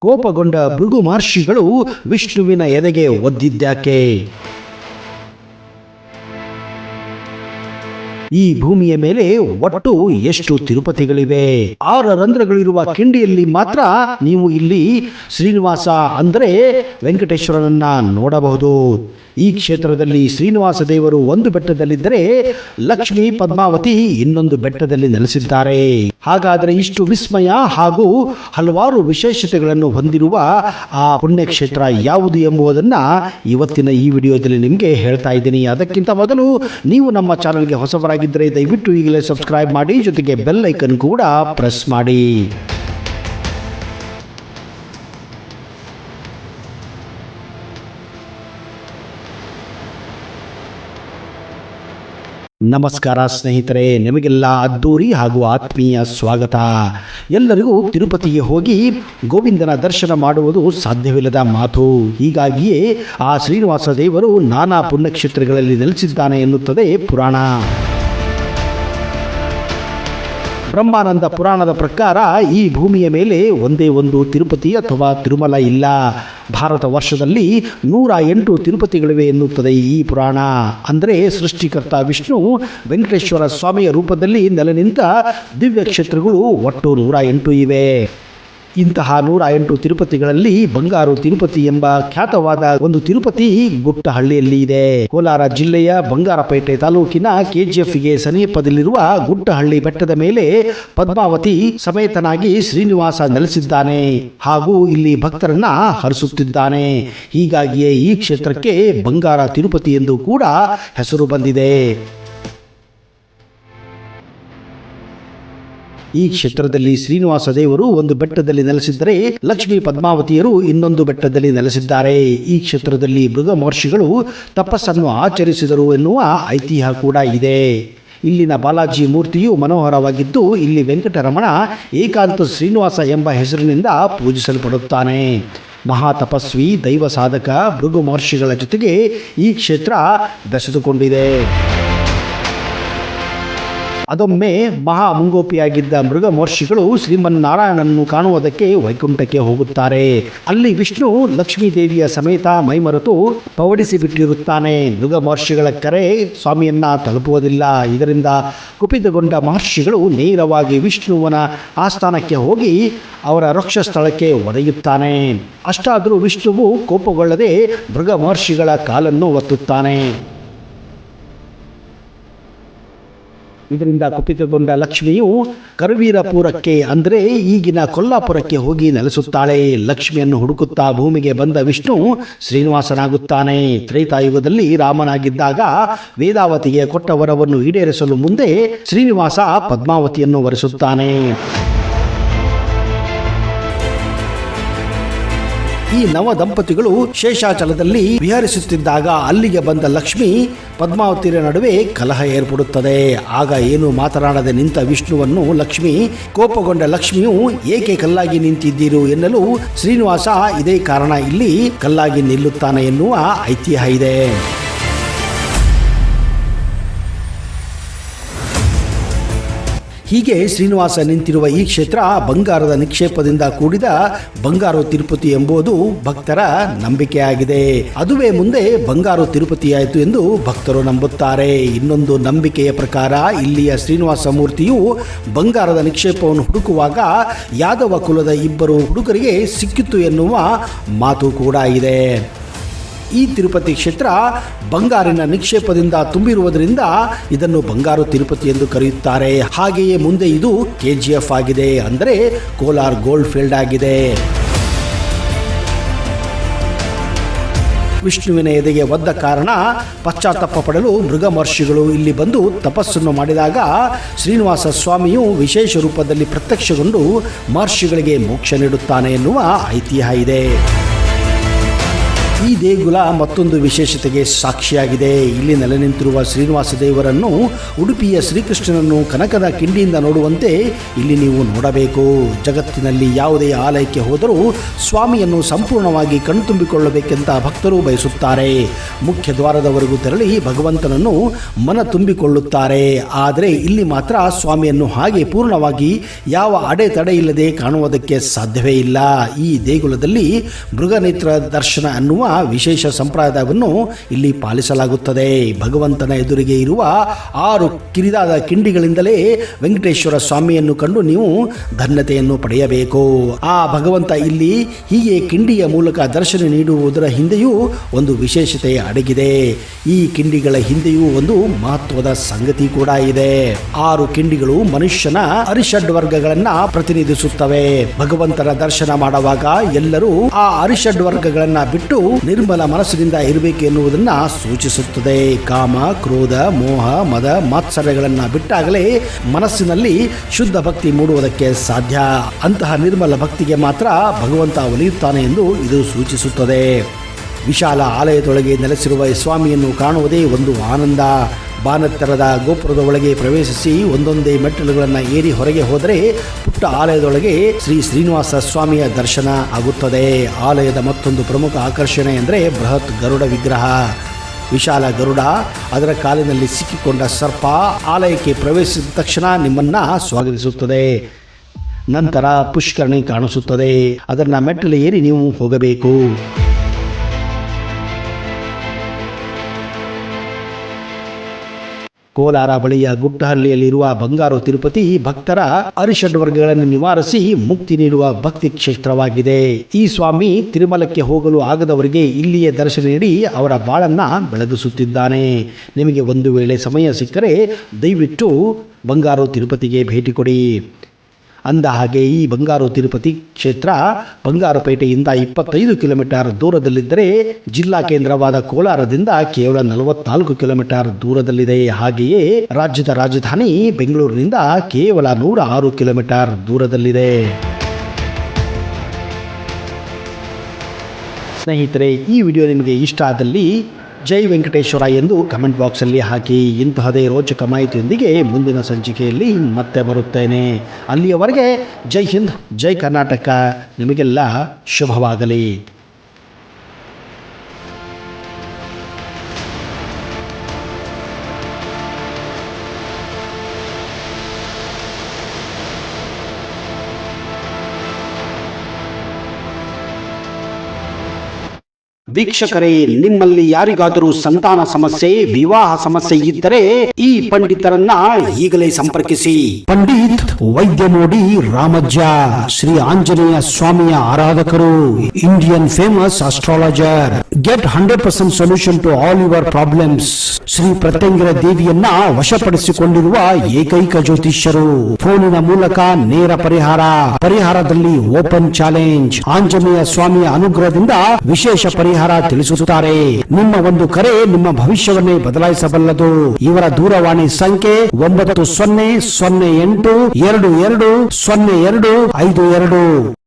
ಕೋಪಗೊಂಡ ಭೃಗು ಮಹರ್ಷಿಗಳು ವಿಷ್ಣುವಿನ ಎದೆಗೆ ಒದ್ದಿದ್ಯಾಕೆ? ಈ ಭೂಮಿಯ ಮೇಲೆ ಒಟ್ಟು ಎಷ್ಟು ತಿರುಪತಿಗಳಿವೆ? 6 ರಂಧ್ರಗಳಿರುವ ಕಿಂಡಿಯಲ್ಲಿ ಮಾತ್ರ ನೀವು ಇಲ್ಲಿ ಶ್ರೀನಿವಾಸ ಅಂದರೆ ವೆಂಕಟೇಶ್ವರನನ್ನ ನೋಡಬಹುದು. ಈ ಕ್ಷೇತ್ರದಲ್ಲಿ ಶ್ರೀನಿವಾಸ ದೇವರು ಒಂದು ಬೆಟ್ಟದಲ್ಲಿದ್ದರೆ ಲಕ್ಷ್ಮೀ ಪದ್ಮಾವತಿ ಇನ್ನೊಂದು ಬೆಟ್ಟದಲ್ಲಿ ನೆಲೆಸಿದ್ದಾರೆ. ಹಾಗಾದರೆ ಇಷ್ಟು ವಿಸ್ಮಯ ಹಾಗೂ ಹಲವಾರು ವಿಶೇಷತೆಗಳನ್ನು ಹೊಂದಿರುವ ಆ ಪುಣ್ಯಕ್ಷೇತ್ರ ಯಾವುದು ಎಂಬುದನ್ನ ಇವತ್ತಿನ ಈ ವಿಡಿಯೋದಲ್ಲಿ ನಿಮಗೆ ಹೇಳ್ತಾ ಇದ್ದೀನಿ. ಅದಕ್ಕಿಂತ ಮೊದಲು ನೀವು ನಮ್ಮ ಚಾನಲ್ಗೆ ಹೊಸಬರಾಗಿದ್ದರೆ ದಯವಿಟ್ಟು ಈಗಲೇ ಸಬ್ಸ್ಕ್ರೈಬ್ ಮಾಡಿ, ಜೊತೆಗೆ ಬೆಲ್ ಐಕನ್ ಕೂಡ ಪ್ರೆಸ್ ಮಾಡಿ. ನಮಸ್ಕಾರ ಸ್ನೇಹಿತರೆ, ನಿಮಗೆಲ್ಲ ಅದ್ದೂರಿ ಹಾಗೂ ಆತ್ಮೀಯ ಸ್ವಾಗತ. ಎಲ್ಲರಿಗೂ ತಿರುಪತಿಗೆ ಹೋಗಿ ಗೋವಿಂದನ ದರ್ಶನ ಮಾಡುವುದು ಸಾಧ್ಯವಿಲ್ಲದ ಮಾತು. ಹೀಗಾಗಿಯೇ ಆ ಶ್ರೀನಿವಾಸ ದೇವರು ನಾನಾ ಪುಣ್ಯಕ್ಷೇತ್ರಗಳಲ್ಲಿ ನೆಲೆಸಿದ್ದಾನೆ ಎನ್ನುತ್ತದೆ ಪುರಾಣ. ಬ್ರಹ್ಮಾನಂದ ಪುರಾಣದ ಪ್ರಕಾರ ಈ ಭೂಮಿಯ ಮೇಲೆ ಒಂದೇ ಒಂದು ತಿರುಪತಿ ಅಥವಾ ತಿರುಮಲ ಇಲ್ಲ. ಭಾರತ ವರ್ಷದಲ್ಲಿ 108 ತಿರುಪತಿಗಳಿವೆ ಎನ್ನುತ್ತದೆ ಈ ಪುರಾಣ. ಅಂದರೆ ಸೃಷ್ಟಿಕರ್ತ ವಿಷ್ಣು ವೆಂಕಟೇಶ್ವರ ಸ್ವಾಮಿಯ ರೂಪದಲ್ಲಿ ನೆಲೆ ನಿಂತ ದಿವ್ಯ ಕ್ಷೇತ್ರಗಳು ಒಟ್ಟು 108 ಇವೆ. ಇಂತಹ 108 ತಿರುಪತಿಗಳಲ್ಲಿ ಬಂಗಾರು ತಿರುಪತಿ ಎಂಬ ಖ್ಯಾತವಾದ ಒಂದು ತಿರುಪತಿ ಗುಟ್ಟಹಳ್ಳಿಯಲ್ಲಿ ಇದೆ. ಕೋಲಾರ ಜಿಲ್ಲೆಯ ಬಂಗಾರಪೇಟೆ ತಾಲೂಕಿನ KGFಗೆ ಸಮೀಪದಲ್ಲಿರುವ ಗುಟ್ಟಹಳ್ಳಿ ಬೆಟ್ಟದ ಮೇಲೆ ಪದ್ಮಾವತಿ ಸಮೇತನಾಗಿ ಶ್ರೀನಿವಾಸ ನೆಲೆಸಿದ್ದಾನೆ ಹಾಗೂ ಇಲ್ಲಿ ಭಕ್ತರನ್ನ ಹರಿಸುತ್ತಿದ್ದಾನೆ. ಹೀಗಾಗಿಯೇ ಈ ಕ್ಷೇತ್ರಕ್ಕೆ ಬಂಗಾರ ತಿರುಪತಿ ಎಂದು ಕೂಡ ಹೆಸರು ಬಂದಿದೆ. ಈ ಕ್ಷೇತ್ರದಲ್ಲಿ ಶ್ರೀನಿವಾಸ ದೇವರು ಒಂದು ಬೆಟ್ಟದಲ್ಲಿ ನೆಲೆಸಿದ್ದರೆ ಲಕ್ಷ್ಮೀ ಪದ್ಮಾವತಿಯರು ಇನ್ನೊಂದು ಬೆಟ್ಟದಲ್ಲಿ ನೆಲೆಸಿದ್ದಾರೆ. ಈ ಕ್ಷೇತ್ರದಲ್ಲಿ ಮೃಗ ಮಹರ್ಷಿಗಳು ತಪಸ್ಸನ್ನು ಆಚರಿಸಿದರು ಎನ್ನುವ ಐತಿಹ್ಯ ಕೂಡ ಇದೆ. ಇಲ್ಲಿನ ಬಾಲಾಜಿ ಮೂರ್ತಿಯು ಮನೋಹರವಾಗಿದ್ದು ಇಲ್ಲಿ ವೆಂಕಟರಮಣ ಏಕಾಂತ ಶ್ರೀನಿವಾಸ ಎಂಬ ಹೆಸರಿನಿಂದ ಪೂಜಿಸಲ್ಪಡುತ್ತಾನೆ. ಮಹಾ ತಪಸ್ವಿ ದೈವ ಸಾಧಕ ಭೃಗು ಮಹರ್ಷಿಗಳ ಜೊತೆಗೆ ಈ ಕ್ಷೇತ್ರ ಬೆಸೆದುಕೊಂಡಿದೆ. ಅದೊಮ್ಮೆ ಮಹಾ ಮುಂಗೋಪಿಯಾಗಿದ್ದ ಮೃಗ ಮಹರ್ಷಿಗಳು ಶ್ರೀಮನ್ನಾರಾಯಣನನ್ನು ಕಾಣುವುದಕ್ಕೆ ವೈಕುಂಠಕ್ಕೆ ಹೋಗುತ್ತಾರೆ. ಅಲ್ಲಿ ವಿಷ್ಣು ಲಕ್ಷ್ಮೀ ದೇವಿಯ ಸಮೇತ ಮೈಮರೆತು ಪವಡಿಸಿ ಬಿಟ್ಟಿರುತ್ತಾನೆ. ಮೃಗ ಮಹರ್ಷಿಗಳ ಕರೆ ಸ್ವಾಮಿಯನ್ನ ತಲುಪುವುದಿಲ್ಲ. ಇದರಿಂದ ಕುಪಿತಗೊಂಡ ಮಹರ್ಷಿಗಳು ನೇರವಾಗಿ ವಿಷ್ಣುವನ ಆಸ್ಥಾನಕ್ಕೆ ಹೋಗಿ ಅವರ ವಕ್ಷಸ್ಥಳಕ್ಕೆ ಒಡೆಯುತ್ತಾನೆ. ಅಷ್ಟಾದರೂ ವಿಷ್ಣುವು ಕೋಪಗೊಳ್ಳದೆ ಮೃಗ ಮಹರ್ಷಿಗಳ ಕಾಲನ್ನು ಒತ್ತುತ್ತಾನೆ. ಇದರಿಂದ ಕುಪಿತಗೊಂಡ ಲಕ್ಷ್ಮಿಯು ಕರವೀರಪುರಕ್ಕೆ ಅಂದರೆ ಈಗಿನ ಕೊಲ್ಲಾಪುರಕ್ಕೆ ಹೋಗಿ ನೆಲೆಸುತ್ತಾಳೆ. ಲಕ್ಷ್ಮಿಯನ್ನು ಹುಡುಕುತ್ತಾ ಭೂಮಿಗೆ ಬಂದ ವಿಷ್ಣು ಶ್ರೀನಿವಾಸನಾಗುತ್ತಾನೆ. ತ್ರೇತಾಯುಗದಲ್ಲಿ ರಾಮನಾಗಿದ್ದಾಗ ವೇದಾವತಿಗೆ ಕೊಟ್ಟ ವರವನ್ನು ಈಡೇರಿಸಲು ಮುಂದೆ ಶ್ರೀನಿವಾಸ ಪದ್ಮಾವತಿಯನ್ನು ವರಿಸುತ್ತಾನೆ. ಈ ನವ ದಂಪತಿಗಳು ಶೇಷಾಚಲದಲ್ಲಿ ವಿಹರಿಸುತ್ತಿದ್ದಾಗ ಅಲ್ಲಿಗೆ ಬಂದ ಲಕ್ಷ್ಮಿ ಪದ್ಮಾವತಿಯ ನಡುವೆ ಕಲಹ ಏರ್ಪಡುತ್ತದೆ. ಆಗ ಏನು ಮಾತನಾಡದೆ ನಿಂತ ವಿಷ್ಣುವನ್ನು ಲಕ್ಷ್ಮಿ ಕೋಪಗೊಂಡ ಲಕ್ಷ್ಮಿಯು ಏಕೆ ಕಲ್ಲಾಗಿ ನಿಂತಿದ್ದೀರು ಎನ್ನಲು ಶ್ರೀನಿವಾಸ ಇದೇ ಕಾರಣ ಇಲ್ಲಿ ಕಲ್ಲಾಗಿ ನಿಲ್ಲುತ್ತಾನೆ ಎನ್ನುವ ಐತಿಹ್ಯ ಇದೆ. ಹೀಗೆ ಶ್ರೀನಿವಾಸ ನಿಂತಿರುವ ಈ ಕ್ಷೇತ್ರ ಬಂಗಾರದ ನಿಕ್ಷೇಪದಿಂದ ಕೂಡಿದ ಬಂಗಾರು ತಿರುಪತಿ ಎಂಬುದು ಭಕ್ತರ ನಂಬಿಕೆಯಾಗಿದೆ. ಅದುವೇ ಮುಂದೆ ಬಂಗಾರು ತಿರುಪತಿಯಾಯಿತು ಎಂದು ಭಕ್ತರು ನಂಬುತ್ತಾರೆ. ಇನ್ನೊಂದು ನಂಬಿಕೆಯ ಪ್ರಕಾರ ಇಲ್ಲಿಯ ಶ್ರೀನಿವಾಸ ಮೂರ್ತಿಯು ಬಂಗಾರದ ನಿಕ್ಷೇಪವನ್ನು ಹುಡುಕುವಾಗ ಯಾದವ ಕುಲದ 2 ಹುಡುಗರಿಗೆ ಸಿಕ್ಕಿತು ಎನ್ನುವ ಮಾತು ಕೂಡ ಇದೆ. ಈ ತಿರುಪತಿ ಕ್ಷೇತ್ರ ಬಂಗಾರಿನ ನಿಕ್ಷೇಪದಿಂದ ತುಂಬಿರುವುದರಿಂದ ಇದನ್ನು ಬಂಗಾರು ತಿರುಪತಿ ಎಂದು ಕರೆಯುತ್ತಾರೆ. ಹಾಗೆಯೇ ಮುಂದೆ ಇದು KGF ಆಗಿದೆ, ಅಂದರೆ ಕೋಲಾರ್ ಗೋಲ್ಡ್ ಫೀಲ್ಡ್ ಆಗಿದೆ. ವಿಷ್ಣುವಿನ ಎದೆಗೆ ಒದ್ದ ಕಾರಣ ಪಶ್ಚಾತ್ತಾಪ ಪಡಲು ಮೃಗ ಮಹರ್ಷಿಗಳು ಇಲ್ಲಿ ಬಂದು ತಪಸ್ಸನ್ನು ಮಾಡಿದಾಗ ಶ್ರೀನಿವಾಸ ಸ್ವಾಮಿಯು ವಿಶೇಷ ರೂಪದಲ್ಲಿ ಪ್ರತ್ಯಕ್ಷಗೊಂಡು ಮಹರ್ಷಿಗಳಿಗೆ ಮೋಕ್ಷ ನೀಡುತ್ತಾನೆ ಎನ್ನುವ ಐತಿಹ್ಯ ಇದೆ. ಈ ದೇಗುಲ ಮತ್ತೊಂದು ವಿಶೇಷತೆಗೆ ಸಾಕ್ಷಿಯಾಗಿದೆ. ಇಲ್ಲಿ ನೆಲೆ ನಿಂತಿರುವ ಶ್ರೀನಿವಾಸ ದೇವರನ್ನು ಉಡುಪಿಯ ಶ್ರೀಕೃಷ್ಣನನ್ನು ಕನಕದ ಕಿಂಡಿಯಿಂದ ನೋಡುವಂತೆ ಇಲ್ಲಿ ನೀವು ನೋಡಬೇಕು. ಜಗತ್ತಿನಲ್ಲಿ ಯಾವುದೇ ಆಲಯಕ್ಕೆ ಹೋದರೂ ಸ್ವಾಮಿಯನ್ನು ಸಂಪೂರ್ಣವಾಗಿ ಕಣ್ತುಂಬಿಕೊಳ್ಳಬೇಕೆಂತ ಭಕ್ತರು ಬಯಸುತ್ತಾರೆ. ಮುಖ್ಯ ದ್ವಾರದವರೆಗೂ ತೆರಳಿ ಭಗವಂತನನ್ನು ಮನ ತುಂಬಿಕೊಳ್ಳುತ್ತಾರೆ. ಆದರೆ ಇಲ್ಲಿ ಮಾತ್ರ ಸ್ವಾಮಿಯನ್ನು ಹಾಗೆ ಪೂರ್ಣವಾಗಿ ಯಾವ ಅಡೆತಡೆ ಇಲ್ಲದೆ ಕಾಣುವುದಕ್ಕೆ ಸಾಧ್ಯವೇ ಇಲ್ಲ. ಈ ದೇಗುಲದಲ್ಲಿ ಮೃಗನೇತ್ರ ದರ್ಶನ ಅನ್ನುವ ವಿಶೇಷ ಸಂಪ್ರದಾಯವನ್ನು ಇಲ್ಲಿ ಪಾಲಿಸಲಾಗುತ್ತದೆ. ಭಗವಂತನ ಎದುರಿಗೆ ಇರುವ 6 ಕಿರಿದಾದ ಕಿಂಡಿಗಳಿಂದಲೇ ವೆಂಕಟೇಶ್ವರ ಸ್ವಾಮಿಯನ್ನು ಕಂಡು ನೀವು ಧನ್ಯತೆಯನ್ನು ಪಡೆಯಬೇಕು. ಆ ಭಗವಂತ ಇಲ್ಲಿ ಹೀಗೆ ಕಿಂಡಿಯ ಮೂಲಕ ದರ್ಶನ ನೀಡುವುದರ ಹಿಂದೆಯೂ ಒಂದು ವಿಶೇಷತೆ ಅಡಗಿದೆ. ಈ ಕಿಂಡಿಗಳ ಹಿಂದೆಯೂ ಒಂದು ಮಹತ್ವದ ಸಂಗತಿ ಕೂಡ ಇದೆ. 6 ಕಿಂಡಿಗಳು ಮನುಷ್ಯನ ಅರಿಷಡ್ ವರ್ಗಗಳನ್ನ ಪ್ರತಿನಿಧಿಸುತ್ತವೆ. ಭಗವಂತನ ದರ್ಶನ ಮಾಡುವಾಗ ಎಲ್ಲರೂ ಆ ಅರಿಷಡ್ ವರ್ಗಗಳನ್ನ ಬಿಟ್ಟು ನಿರ್ಮಲ ಮನಸ್ಸಿನಿಂದ ಇರಬೇಕು ಎನ್ನುವುದನ್ನ ಸೂಚಿಸುತ್ತದೆ. ಕಾಮ, ಕ್ರೋಧ, ಮೋಹ, ಮದ, ಮಾತ್ಸರ್ಯಗಳನ್ನ ಬಿಟ್ಟಾಗಲೇ ಮನಸ್ಸಿನಲ್ಲಿ ಶುದ್ಧ ಭಕ್ತಿ ಮೂಡುವುದಕ್ಕೆ ಸಾಧ್ಯ. ಅಂತಹ ನಿರ್ಮಲ ಭಕ್ತಿಗೆ ಮಾತ್ರ ಭಗವಂತ ಒಲಿಯುತ್ತಾನೆ ಎಂದು ಇದು ಸೂಚಿಸುತ್ತದೆ. ವಿಶಾಲ ಆಲಯದೊಳಗೆ ನೆಲೆಸಿರುವ ಸ್ವಾಮಿಯನ್ನು ಕಾಣುವುದೇ ಒಂದು ಆನಂದ. ಬಾನೆತ್ತರದ ಗೋಪುರದ ಒಳಗೆ ಪ್ರವೇಶಿಸಿ ಒಂದೊಂದೇ ಮೆಟ್ಟಿಲುಗಳನ್ನು ಏರಿ ಹೊರಗೆ ಹೋದರೆ ಪುಟ್ಟ ಆಲಯದೊಳಗೆ ಶ್ರೀ ಶ್ರೀನಿವಾಸ ಸ್ವಾಮಿಯ ದರ್ಶನ ಆಗುತ್ತದೆ. ಆಲಯದ ಮತ್ತೊಂದು ಪ್ರಮುಖ ಆಕರ್ಷಣೆ ಎಂದರೆ ಬೃಹತ್ ಗರುಡ ವಿಗ್ರಹ. ವಿಶಾಲ ಗರುಡ, ಅದರ ಕಾಲಿನಲ್ಲಿ ಸಿಕ್ಕಿಕೊಂಡ ಸರ್ಪ ಆಲಯಕ್ಕೆ ಪ್ರವೇಶಿಸಿದ ತಕ್ಷಣ ನಿಮ್ಮನ್ನ ಸ್ವಾಗತಿಸುತ್ತದೆ. ನಂತರ ಪುಷ್ಕರಣಿ ಕಾಣಿಸುತ್ತದೆ. ಅದನ್ನ ಮೆಟ್ಟಿಲು ಏರಿ ನೀವು ಹೋಗಬೇಕು. ಕೋಲಾರ ಬಳಿಯ ಗುಟ್ಟಹಳ್ಳಿಯಲ್ಲಿರುವ ಬಂಗಾರು ತಿರುಪತಿ ಭಕ್ತರ ಅರಿಷಡ್ ವರ್ಗಗಳನ್ನು ನಿವಾರಿಸಿ ಮುಕ್ತಿ ನೀಡುವ ಭಕ್ತಿ ಕ್ಷೇತ್ರವಾಗಿದೆ. ಈ ಸ್ವಾಮಿ ತಿರುಮಲಕ್ಕೆ ಹೋಗಲು ಆಗದವರಿಗೆ ಇಲ್ಲಿಯೇ ದರ್ಶನ ನೀಡಿ ಅವರ ಬಾಳನ್ನ ಬೆಳಗಿಸುತ್ತಿದ್ದಾನೆ. ನಿಮಗೆ ಒಂದು ವೇಳೆ ಸಮಯ ಸಿಕ್ಕರೆ ದಯವಿಟ್ಟು ಬಂಗಾರು ತಿರುಪತಿಗೆ ಭೇಟಿ ಕೊಡಿ. ಅಂದ ಹಾಗೆ ಈ ಬಂಗಾರು ತಿರುಪತಿ ಕ್ಷೇತ್ರ ಬಂಗಾರಪೇಟೆಯಿಂದ 25 ಕಿಲೋಮೀಟರ್ ದೂರದಲ್ಲಿದ್ದರೆ ಜಿಲ್ಲಾ ಕೇಂದ್ರವಾದ ಕೋಲಾರದಿಂದ ಕೇವಲ 44 ಕಿಲೋಮೀಟರ್ ದೂರದಲ್ಲಿದೆ. ಹಾಗೆಯೇ ರಾಜ್ಯದ ರಾಜಧಾನಿ ಬೆಂಗಳೂರಿನಿಂದ ಕೇವಲ 106 ಕಿಲೋಮೀಟರ್ ದೂರದಲ್ಲಿದೆ. ಸ್ನೇಹಿತರೆ, ಈ ವಿಡಿಯೋ ನಿಮಗೆ ಇಷ್ಟ ಆದಲ್ಲಿ ಜೈ ವೆಂಕಟೇಶ್ವರ ಎಂದು ಕಮೆಂಟ್ ಬಾಕ್ಸಲ್ಲಿ ಹಾಕಿ. ಇಂತಹದೇ ರೋಚಕ ಮಾಹಿತಿಯೊಂದಿಗೆ ಮುಂದಿನ ಸಂಚಿಕೆಯಲ್ಲಿ ಮತ್ತೆ ಬರುತ್ತೇನೆ. ಅಲ್ಲಿಯವರೆಗೆ ಜೈ ಹಿಂದ್, ಜೈ ಕರ್ನಾಟಕ. ನಿಮಗೆಲ್ಲ ಶುಭವಾಗಲಿ. ವೀಕ್ಷಕರೇ, ನಿಮ್ಮಲ್ಲಿ ಯಾರಿಗಾದರೂ ಸಂತಾನ ಸಮಸ್ಯೆ, ವಿವಾಹ ಸಮಸ್ಯೆ ಇದ್ದರೆ ಈ ಪಂಡಿತರನ್ನ ಈಗಲೇ ಸಂಪರ್ಕಿಸಿ. ಪಂಡಿತ್ ವೈದ್ಯ ನೋಡಿ ರಾಮಜ್ಜ, ಶ್ರೀ ಆಂಜನೇಯ ಸ್ವಾಮಿಯ ಆರಾಧಕರು, Indian famous astrologer. Get 100% solution to all your problems. Shri Pratyangira ದೇವಿಯನ್ನ ವಶಪಡಿಸಿಕೊಂಡಿರುವ ಏಕೈಕ ಜ್ಯೋತಿಷ್ಯರು. ಫೋನಿನ ಮೂಲಕ ನೇರ ಪರಿಹಾರದಲ್ಲಿ ಓಪನ್ ಚಾಲೆಂಜ್. ಆಂಜನೇಯ ಸ್ವಾಮಿಯ ಅನುಗ್ರಹದಿಂದ ವಿಶೇಷ ಪರಿಹಾರ ತಿಳಿಸುತ್ತಾರೆ. ನಿಮ್ಮ ಒಂದು ಕರೆ ನಿಮ್ಮ ಭವಿಷ್ಯವನ್ನೇ ಬದಲಾಯಿಸಬಲ್ಲದು. ಇವರ ದೂರವಾಣಿ ಸಂಖ್ಯೆ 9008220252.